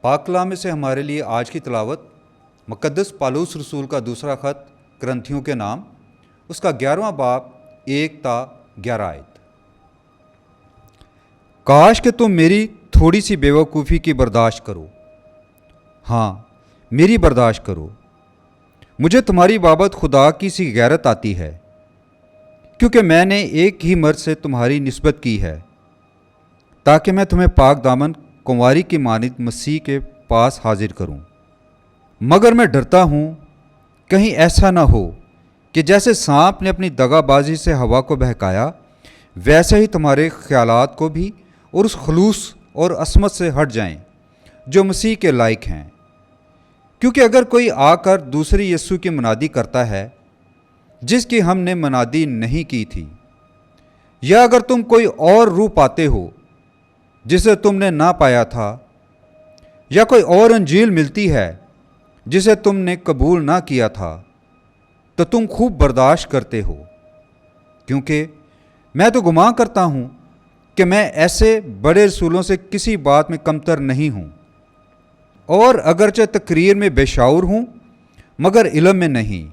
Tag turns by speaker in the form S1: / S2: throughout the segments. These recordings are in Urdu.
S1: پاک کلام میں سے ہمارے لیے آج کی تلاوت مقدس پالوس رسول کا دوسرا خط کرنتھیوں کے نام، اس کا 11واں باب 1 تا 11 آیت۔ کاش کہ تم میری تھوڑی سی بیوقوفی کی برداشت کرو، ہاں میری برداشت کرو۔ مجھے تمہاری بابت خدا کی سی غیرت آتی ہے، کیونکہ میں نے ایک ہی مرد سے تمہاری نسبت کی ہے، تاکہ میں تمہیں پاک دامن کنواری کی مانند مسیح کے پاس حاضر کروں۔ مگر میں ڈرتا ہوں کہیں ایسا نہ ہو کہ جیسے سانپ نے اپنی دغا بازی سے ہوا کو بہکایا، ویسے ہی تمہارے خیالات کو بھی اور اس خلوص اور عصمت سے ہٹ جائیں جو مسیح کے لائق ہیں۔ کیونکہ اگر کوئی آ کر دوسری یسوع کی منادی کرتا ہے جس کی ہم نے منادی نہیں کی تھی، یا اگر تم کوئی اور روح پاتے ہو جسے تم نے نہ پایا تھا، یا کوئی اور انجیل ملتی ہے جسے تم نے قبول نہ کیا تھا، تو تم خوب برداشت کرتے ہو، کیونکہ میں تو گمان کرتا ہوں کہ میں ایسے بڑے رسولوں سے کسی بات میں کمتر نہیں ہوں، اور اگرچہ تقریر میں بے شعور ہوں مگر علم میں نہیں،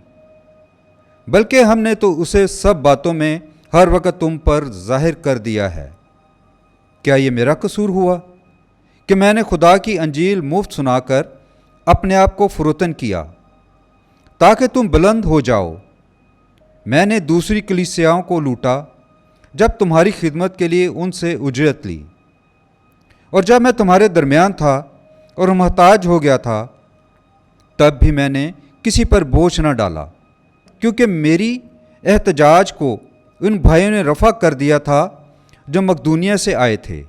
S1: بلکہ ہم نے تو اسے سب باتوں میں ہر وقت تم پر ظاہر کر دیا ہے۔ کیا یہ میرا قصور ہوا کہ میں نے خدا کی انجیل مفت سنا کر اپنے آپ کو فروتن کیا تاکہ تم بلند ہو جاؤ؟ میں نے دوسری کلیسیاؤں کو لوٹا جب تمہاری خدمت کے لیے ان سے اجرت لی، اور جب میں تمہارے درمیان تھا اور محتاج ہو گیا تھا، تب بھی میں نے کسی پر بوجھ نہ ڈالا، کیونکہ میری احتجاج کو ان بھائیوں نے رفع کر دیا تھا جو مقدونیہ سے آئے تھے،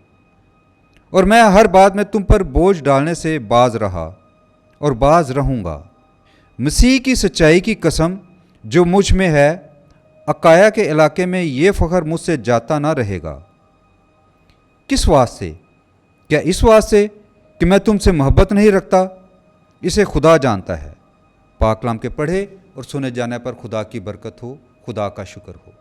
S1: اور میں ہر بات میں تم پر بوجھ ڈالنے سے باز رہا اور باز رہوں گا۔ مسیح کی سچائی کی قسم جو مجھ میں ہے، اکایا کے علاقے میں یہ فخر مجھ سے جاتا نہ رہے گا۔ کس واسطے؟ کیا اس واسطے کہ میں تم سے محبت نہیں رکھتا؟ اسے خدا جانتا ہے۔ پاک کلام کے پڑھے اور سنے جانے پر خدا کی برکت ہو، خدا کا شکر ہو۔